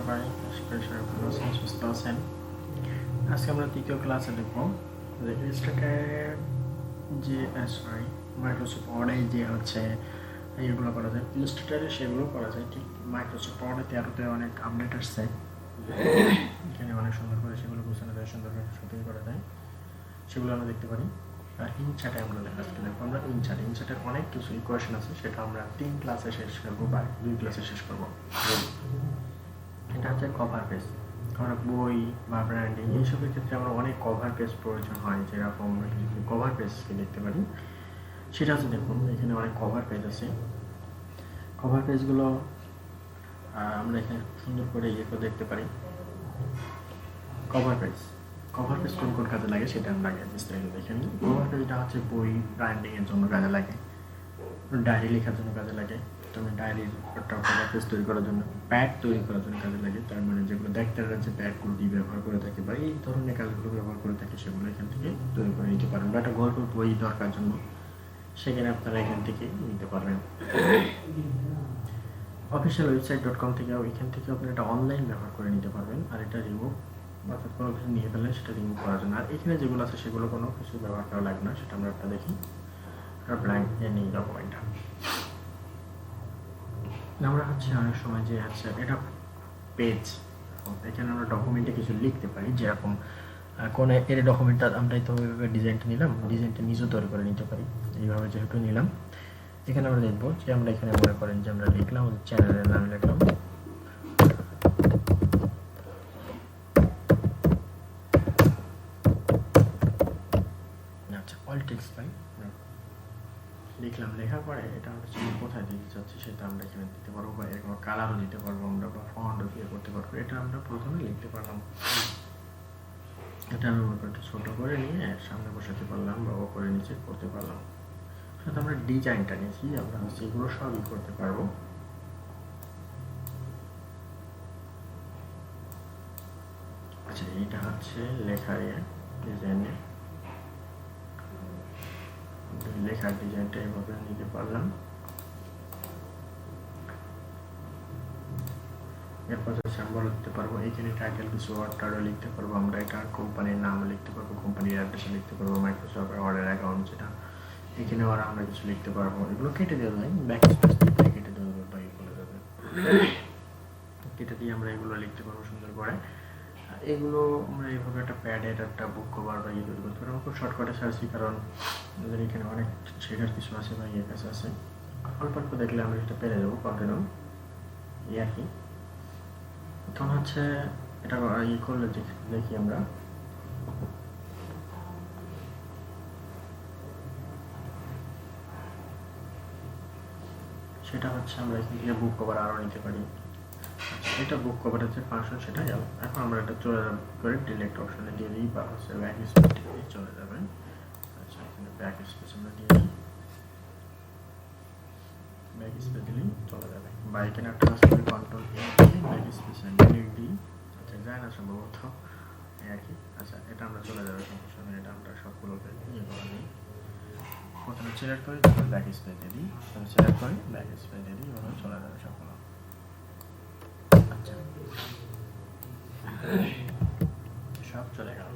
সবাই, আশা করি সবাই ভালো আছেন, সুস্থ আছেন। আজকে আমরা তৃতীয় ক্লাসে দেখবো যে ইলাস্ট্রেটর যে মাইক্রোসফট ওয়ার্ডে যে হচ্ছে এইগুলো করা যায়, ইলাস্ট্রেটরে সেগুলো করা যায়, ঠিক মাইক্রোসফট ওয়ার্ডে 13তে অনেক আপডেট আসছে, এখানে অনেক সুন্দর করে সেগুলো বোঝানো যায়, সুন্দর করে শুটিং করা যায়, সেগুলো আমরা দেখতে পারি। আর ইনচার্টে আমরা আজকে দেখবো আমরা ইনচার্টের অনেক কিছু ইকুয়েশন আছে, সেটা আমরা 3 ক্লাসে শেষ করবো বা 2 ক্লাসে শেষ করবো। এটা হচ্ছে কভার পেজ। আমরা বই বা ব্র্যান্ডিং এইসবের ক্ষেত্রে আমরা অনেক কভার পেজ প্রয়োজন হয়, যেরকম আমরা কিছু কভার পেজকে দেখতে পারি, সেটা হচ্ছে দেখুন এখানে অনেক কভার পেজ আছে। কভার পেজগুলো আমরা এখানে সুন্দর করে ইয়ে করে দেখতে পারি। কভার পেজ কোন কোন কাজে লাগে সেটা আমরা আগে বিস্তারিত দেখে নিই। কভার পেজটা হচ্ছে বই ব্র্যান্ডিংয়ের জন্য কাজে লাগে, ডায়েরি লেখার জন্য কাজে লাগে, তুমি ডায়েরির কভার পেজ তৈরি করার জন্য, প্যাড তৈরি করার জন্য কাজে লাগে। তার মানে যেগুলো ডাক্তাররা যে প্যাডগুলো দিয়ে ব্যবহার করে থাকে বা এই ধরনের কাজগুলো ব্যবহার করে থাকে, সেগুলো এখান থেকে তৈরি করে নিতে পারেন। বা একটা গল্প বই দরকার জন্য সেখানে আপনারা এখান থেকে নিতে পারবেন। অফিসিয়াল website.com থেকেও এখান থেকে আপনি এটা অনলাইন ব্যবহার করে নিতে পারবেন। আর এটা রিমুভ অর্থাৎ কোনো কিছু নিয়ে ফেললে সেটা রিমুভ করার জন্য। আর এখানে যেগুলো আছে সেগুলো কোনো কিছু ব্যবহার করা লাগবে না, সেটা আমরা একটা দেখি। ব্ল্যাঙ্ক এনি ডকুমেন্টটা আমরা হচ্ছে অনেক সময় যে হচ্ছে এটা পেজ, এখানে আমরা ডকুমেন্টে কিছু লিখতে পারি, যেরকম কোন এর ডকুমেন্টটা আমরা তো ওইভাবে ডিজাইনটা নিলাম, ডিজাইনটা নিজেও তৈরি করে নিতে পারি। এইভাবে যেহেতু নিলাম, এখানে আমরা দেখবো যে আমরা এখানে মনে করেন যে আমরা লিখলাম চ্যানেলের নাম লিখলাম, আচ্ছা অল টেক্সট বাই লিখলাম। লেখার পরে এটা হচ্ছে কোথায় দিতে চাচ্ছি সেটা আমরা এখানে দিতে পারবো, বা এরকম কালারও দিতে পারবো আমরা, বা ফন্টও দিয়ে করতে পারবো। এটা আমরা প্রথমে লিখতে পারলাম, এটা আমি মনে করি ছোটো করে নিয়ে সামনে বসাতে পারলাম বা ও করে নিচে করতে পারলাম। সাথে আমরা ডিজাইনটা নিয়েছি, আমরা হচ্ছে এগুলো সবই করতে পারবো। আচ্ছা এইটা হচ্ছে লেখার ডিজাইনে, লেখার ডিজাইনটা এইভাবে নিতে পারলাম। এরপর হচ্ছে আমরা লিখতে পারবো এখানে টাইটেল কিছু ওয়ার্ডটারও লিখতে পারবো আমরা, এটা কোম্পানির নাম লিখতে পারবো, কোম্পানির অ্যাড্রেস লিখতে পারবো, মাইক্রোসফট ওয়ার্ডের অ্যাকাউন্ট যেটা, এখানে আর আমরা কিছু লিখতে পারবো। এগুলো কেটে দেওয়া যায়, ব্যাক স্পেস দিয়ে কেটে দেওয়া যাবে বা এগুলো যাবে, কেটে দিয়ে আমরা এগুলো লিখতে পারবো সুন্দর করে। এগুলো আমরা এইভাবে একটা প্যাডের একটা বুক কভার বা ইয়ে তৈরি করতে পারবো খুব শর্টকাটে সার্চি, কারণ আমাদের এখানে অনেক শেখার কিছু আছে বা ইয়ে কাছে আছে, অল্প অল্প দেখলে আমরা সেটা পেরে যাবো কন্টিনিউ ইয়ে আর কি। তখন হচ্ছে এটা ইয়ে করলে দেখি আমরা সেটা হচ্ছে আমরা এখান থেকে বুক কভার আরও নিতে পারি। এটা বুক কভার হচ্ছে ফাংশন, সেটা গেল। এখন আমরা এটা চলে করে ডিলেক্ট অপশনে দিয়ে দিই, বা হচ্ছে ব্যাক স্পেস দিয়ে চলে যাবেন। আচ্ছা এখানে ব্যাক স্পেস আমরা দিয়ে দিই, ব্যাক স্পেস দিলেই চলে যাবে, বা এখানে একটা আছে কন্ট্রোল এ দিয়ে ব্যাক স্পেস ডিলেক্ট দিই, আচ্ছা যায় না সম্ভবত আর কি। আচ্ছা এটা আমরা চলে যাবে সমস্যা নেই, এটা আমরা সবগুলোকে ইয়ে করে নিই। প্রথমে সিলেক্ট করি, তারপর ব্যাক স্পেস দিয়ে দিই, সিলেক্ট করি ব্যাক স্পেস দিয়ে দিই, ওখানে চলে যাবে সবগুলো। আচ্ছা সব চলে গেল।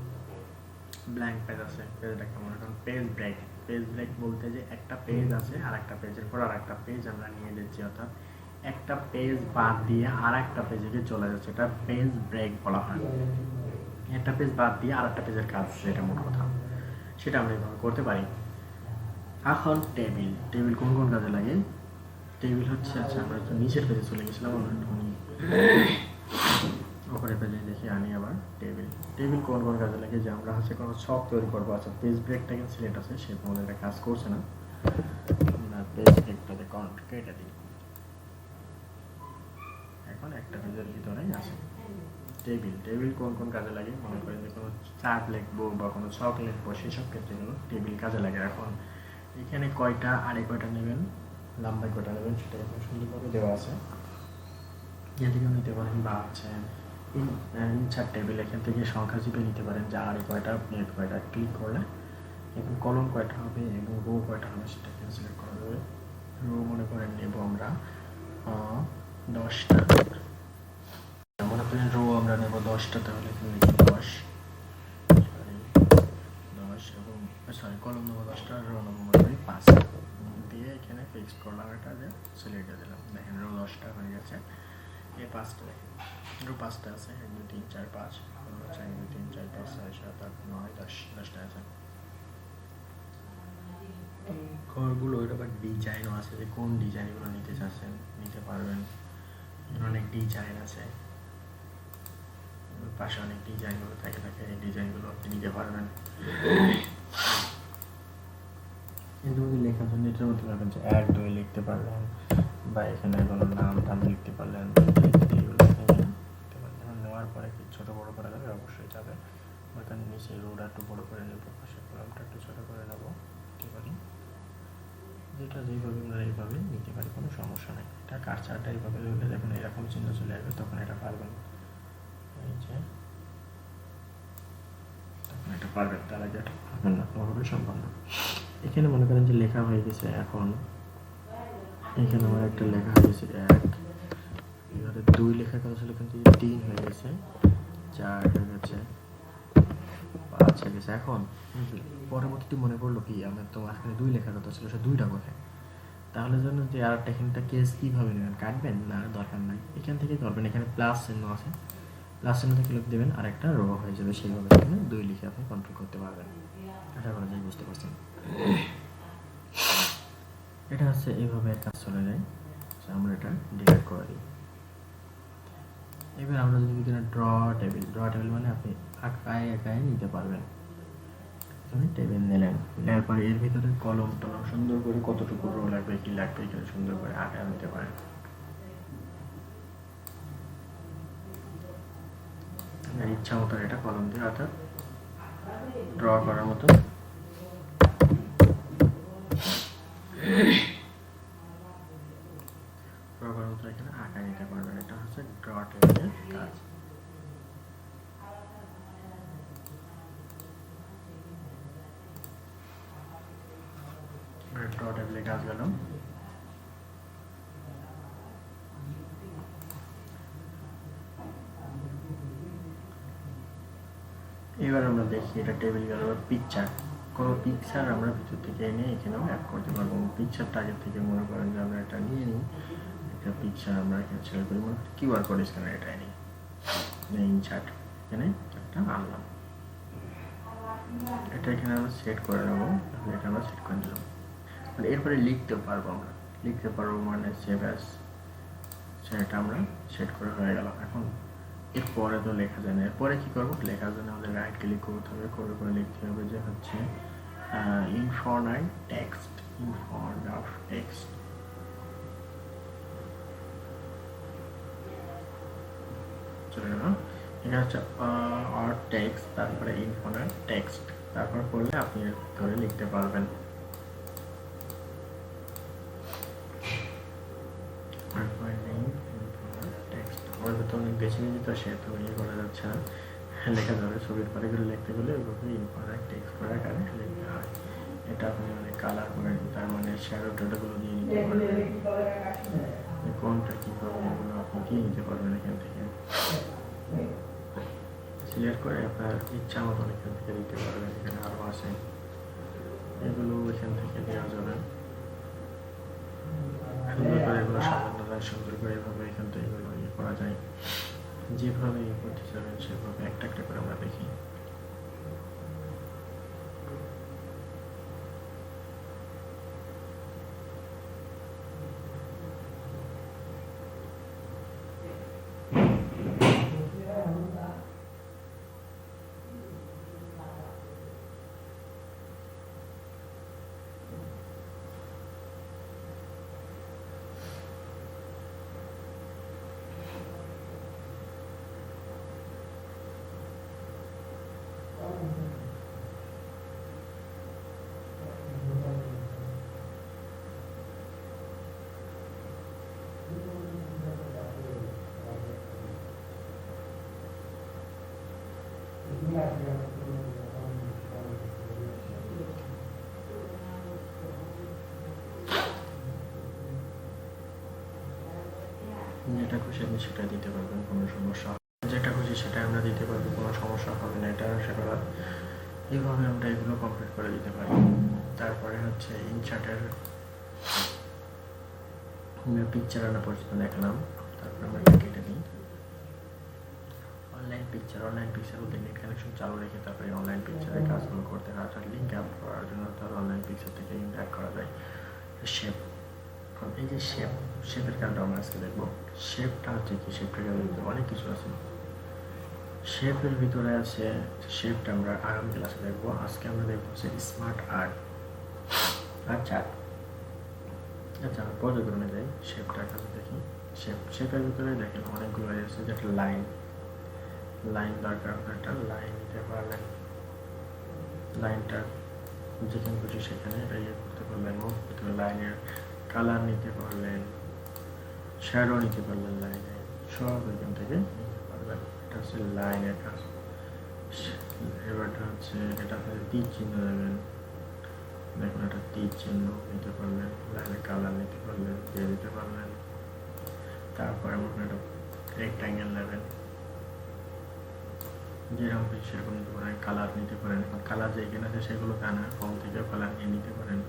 ব্ল্যাঙ্ক পেজ আছে, পেজটাকে মনে করেন পেজ ব্রেক। পেজ ব্রেক বলতে যে একটা পেজ আছে আর একটা পেজের পর আর একটা পেজ আমরা নিয়ে যাচ্ছি, অর্থাৎ একটা পেজ বাদ দিয়ে আর একটা পেজে চলে যাচ্ছে, এটা পেজ ব্রেক বলা হয়। একটা পেজ বাদ দিয়ে আর একটা পেজের কাজ, সেটা মোট কথা, সেটা আমরা এইভাবে করতে পারি। এখন টেবিল কোন কোন কাজে লাগে? টেবিল হচ্ছে, আচ্ছা আমরা তো নিচের পেজে চলে গেছিলাম, ওপরে পেজে দেখি আনি আবার টেবিল কোন কোন কাজে লাগে, যে আমরা হচ্ছে কোনো ছক তৈরি করবো। আচ্ছা পেজ ব্রেকটা কিন্তু সিলেক্ট আছে, সে তোমাদের এটা কাজ করছে না, পেজ ব্রেকটাতে কেটে দিই। এখন একটা পেজের ভিতরেই আছে টেবিল কোন কোন কাজে লাগে, মনে করেন যে কোনো চার্ট লিখবো বা কোনো ছক লিখবো, সেসব ক্ষেত্রে কিন্তু টেবিল কাজে লাগে। এখন এখানে কয়টা আর কয়টা নেবেন, লম্বায় কয়টা নেবেন সেটা এখন সুন্দরভাবে দেওয়া আছে, এখান থেকেও নিতে পারেন, বা হচ্ছে ইনসার্ট টেবিল এখান থেকে সংখ্যা চিপে নিতে পারেন, যে আর কয়টা নেট কয়টা ক্লিক করলে এবং কলম কয়টা হবে এবং রো কয়টা হবে সেটা সিলেক্ট করা যাবে। রো মনে করেন নেব আমরা 10টা, মনে আমরা নেব 10টা, তাহলে এখানে লিখি 10, সরি 10 এবং সরি কলম নেব 10টা, রো নেব মনে করি 5 দিয়ে এখানে ফিক্স করলাম, এটা যে সিলেক্টে দিলাম। দেখেন রো 10টা হয়ে গেছে। এই 5টা দেখেন রো 5টা আছে, 1 2 3 4 5, 1 2 3 4 5 6 7 8 9 10, 10টা আছে। ঘরগুলো এটা আবার ডিজাইনও আছে, যে কোন ডিজাইনগুলো নিতে চাচ্ছেন নিতে পারবেন। অনেক ডিজাইন আছে, পাশে অনেক ডিজাইনগুলো থাকে, এই ডিজাইনগুলো আপনি নিতে পারবেন। এর মধ্যে লেখার জন্য এটার মধ্যে পারবেন যে 1 2 লিখতে পারলেন, বা এখানে কোনো নাম টাম লিখতে পারলেন, এইগুলো লিখতে পারলেন। নেওয়ার পরে কি ছোটো বড়ো করা যাবে, অবশ্যই যাবে। এখানে নিচে রোডা একটু বড়ো করে নেব, পাশে কলামটা একটু ছোটো করে নেবো, নিতে পারি। যেটা যেভাবে আমরা এইভাবে নিতে পারি, কোনো সমস্যা নেই। এটা কার্সারটা এইভাবে হলে যখন এরকম চিহ্ন চলে আসবে তখন এটা পারবেন, এই যে তখন এটা পারবেন, তার আগে এটা পারবেন না, কোনোভাবে সম্ভব না। এখানে মনে করেন যে লেখা হয়ে গেছে, এখন এখানে আমার একটা লেখা হয়ে গেছে 1, এবারে 2 লেখার কথা ছিল কিন্তু 3 হয়ে গেছে, 4 হয়ে গেছে, 5 হয়ে গেছে। এখন পরবর্তী মনে পড়লো কি আমার তো এখানে 2 লেখার কথা ছিল, সে 2টা কোথায়? তাহলে জন্য যে আর একটা এখানটা কেস কীভাবে নেবেন, কাটবেন না, দরকার নাই, এখান থেকে করবেন। এখানে প্লাস চিহ্ন আছে, প্লাস চিহ্ন থেকে লিখে দেবেন, আর একটা রো হয়ে যাবে, সেইভাবে এখানে 2 লিখে আপনি কন্ট্রোল করতে পারবেন। আশা করা যায় বুঝতে পারছেন। এটা হচ্ছে এইভাবে কাজ চলে যায়। আমরা এটা ডিলিট করে দিই। এবার আমরা যদি ড্র টেবিল মানে আপনি একাই নিতে পারবেন। তুমি টেবিল নিলেন, নেওয়ার পরে এর ভিতরে কলম টলম সুন্দর করে কতটুকু রো লাগবে কি লাগবে এখানে সুন্দর করে আঁকা নিতে পারেন। ইচ্ছা মতো এটা কলম দিয়ে অর্থাৎ ড্র করার মতো এখানে আঁকা নিতে পারবেন। এটা হচ্ছে ড্র টেবিলের কাজ। ড্র টেবিলের কাজ গেল। এবার আমরা দেখি এটা টেবিল গেল। পিকচার, কোনো পিকচার আমরা ভিতর থেকে এনে এখানেও অ্যাড করতে পারবো। পিকচারটা আগে থেকে মনে করেন যে আমরা এটা নিয়ে নিই, একটা পিকচার আমরা এখানে ছেড়ে করি, মনে কিউআর কোড স্ক্যানার এটা নিই, ইনসার্ট এখানে একটা আনলাম, এটা এখানে আমরা সেট করে নেবো। এটা আমরা সেট করে দিলাম, মানে এরপরে লিখতে পারবো, আমরা লিখতে পারবো মানে সেভ অ্যাজ, সেটা আমরা সেট করে হয়ে গেল। এখন এরপরে তো লেখা যায় না, এরপরে কি করবো, লেখার জন্য আমাদের রাইট ক্লিক করতে হবে, করে লিখতে হবে যে হচ্ছে ইনফর্ট টেক্সট, ইনফর্ট অফ টেক্সট। চলে গেল। এটা হচ্ছে অর টেক্সট, তারপরে ইনফর্ট টেক্সট, তারপর করলে আপনি ধরে লিখতে পারবেন। আমার ভেতর অনেক বেশি তো সেহেতু ইয়ে করা যাচ্ছে না, লেখা যাবে। ছবির পরে গেলে লিখতে গেলে ওইভাবে ইনফর্ট টেক্সট করে আকারে লিখতে হয়। এটা আপনি অনেক কালার করে, তার মানে শ্যাডো টেডোগুলো দিয়ে নিতে পারবেন, কোনটা কী করবেন এগুলো আপনি দিয়ে নিতে পারবেন এখান থেকে সিলেক্ট করে আপনার ইচ্ছা মতন এখান থেকে দিতে পারবেন। এখানে আরও আছে, এগুলো এখান থেকে দেওয়া যাবে সুন্দর করে, এগুলো সাজানো যায় সুন্দর করে, এভাবে এখান থেকে এগুলো ইয়ে করা যায়। যেভাবে ইয়ে করতে চাবেন সেভাবে একটা একটা করে আমরা দেখি। যেটা খুশি আপনি সেটা দিতে পারবেন, কোনো সমস্যা। যেটা খুশি খুশি সেটা আমরা দিতে পারবো, কোনো সমস্যা হবে না, এটা আশা করা। এইভাবে আমরা এগুলো কমপ্লিট করে দিতে পারি। তারপরে হচ্ছে ইনসার্টের পিকচার আনা পর্যন্ত দেখলাম, তারপরে আমরা এটা কেটে দিই। অনলাইন পিকচার বলতে নেট কানেকশন চালু রেখে তারপরে অনলাইন পিকচারের কাজগুলো করতে হয়। অর্থাৎ লিঙ্ক অ্যাড করার জন্য তাহলে অনলাইন পিকচার থেকে লিঙ্ক অ্যাড করা যায়। শেপ, এই যে শেপের কাজটা আমরা আজকে দেখবো। শেপটা হচ্ছে কি, শেপটার অনেক কিছু আছে। শেপের ভিতরে আছে, শেপটা আমরা আগামী ক্লাসে দেখবো। আজকে আমরা দেখবো হচ্ছে স্মার্ট আর্ট। আচ্ছা আমরা পর্যক্রমে যাই, শেপটার কাছে দেখি। শেপের ভিতরে দেখেন অনেকগুলো আছে, যেটা লাইন দরকার, একটা লাইন নিতে পারলেন, লাইনটা যেখানে খুশি সেখানে এটা ইয়ে করতে পারলেন, মুভ করতে পারলেন, লাইনের কালার নিতে পারলেন, শ্যাডো নিতে পারলেন, লাইনে সব এখান থেকে নিতে পারবেন। এটা হচ্ছে লাইনের কাজ। এবারটা হচ্ছে এটা আপনাদের তীর চিহ্ন দেবেন, দেখুন এটা তীর চিহ্ন নিতে পারলেন, লাইনের কালার নিতে পারলেন, দিয়ে দিতে পারলেন। তারপরে একটা রেক্ট্যাঙ্গেল নেবেন, যেরকম সেরকম নিতে পারেন, কালার নিতে পারেন। কালার যেখানে আছে সেগুলো আনা, হোম থেকে কালার নিয়ে নিতে পারেন,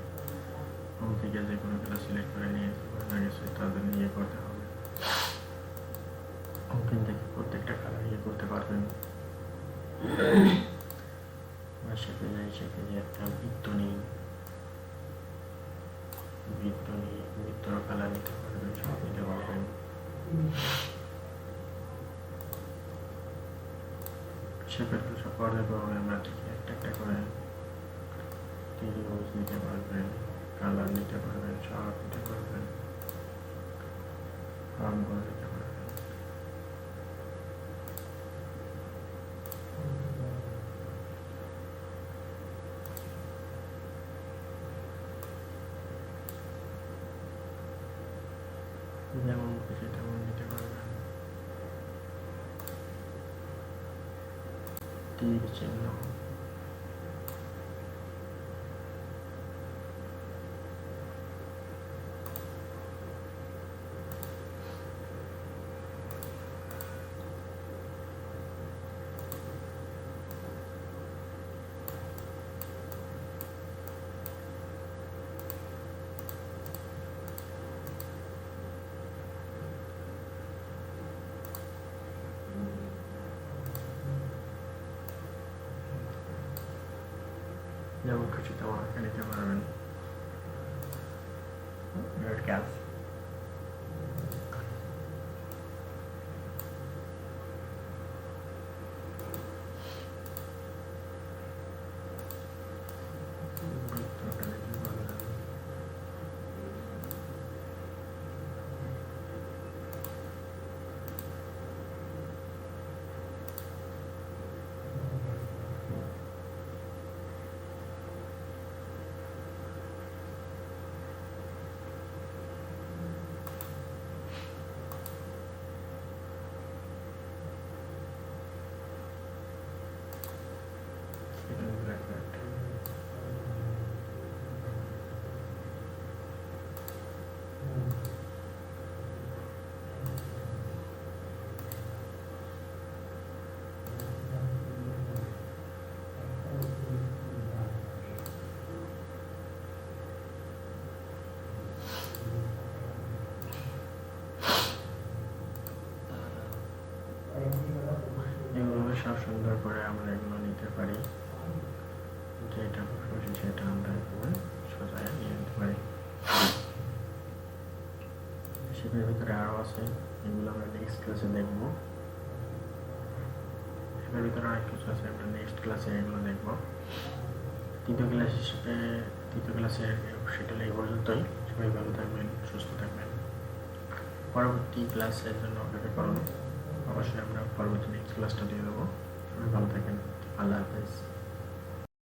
হোম থেকে যে কোনো কালার সিলেক্ট করে নিয়ে যেতে পারেন। আগে তাদের নিয়ে করতে হবে, ওখান থেকে প্রত্যেকটা কালার ইয়ে করতে পারবেন। শেপে একটা বৃত্ত নিই, বৃত্তর কালার নিতে পারবেন, সব নিতে পারবেন। শেপের কিছু পর্যায়ক্রমে আমরা দেখি একটা একটা করে রোজ নিতে পারবেন, কালার নিতে পারবেন, সব নিতে পারবেন, রঙগুলো নিতে পারবেন। যেমন খুশি তেমন নিতে পারবেন। তীর চিহ্ন, যেমন খুশি তেমন আঁকা নিতে পারবেন। কাজ এগুলো সব সুন্দর করে আমরা এগুলো নিতে পারি, যেটা খুশি সেটা আমরা সোজা নিয়ে নিতে পারি। শেপের ভিতরে আরও আছে, এগুলো আমরা নেক্সট ক্লাসে দেখব। শেপের ভিতরে অনেক কিছু আছে, আমরা নেক্সট ক্লাসে এগুলো দেখব। তৃতীয় ক্লাসে সেটা এই পর্যন্তই। সবাই ভালো থাকবেন, সুস্থ থাকবেন। পরবর্তী ক্লাসের জন্য অপেক্ষা করুন, অবশ্যই আমরা পরবর্তী নেক্সট ক্লাসটা দিয়ে দেবো। সবাই ভালো থাকেন, আল্লাহ হাফেজ।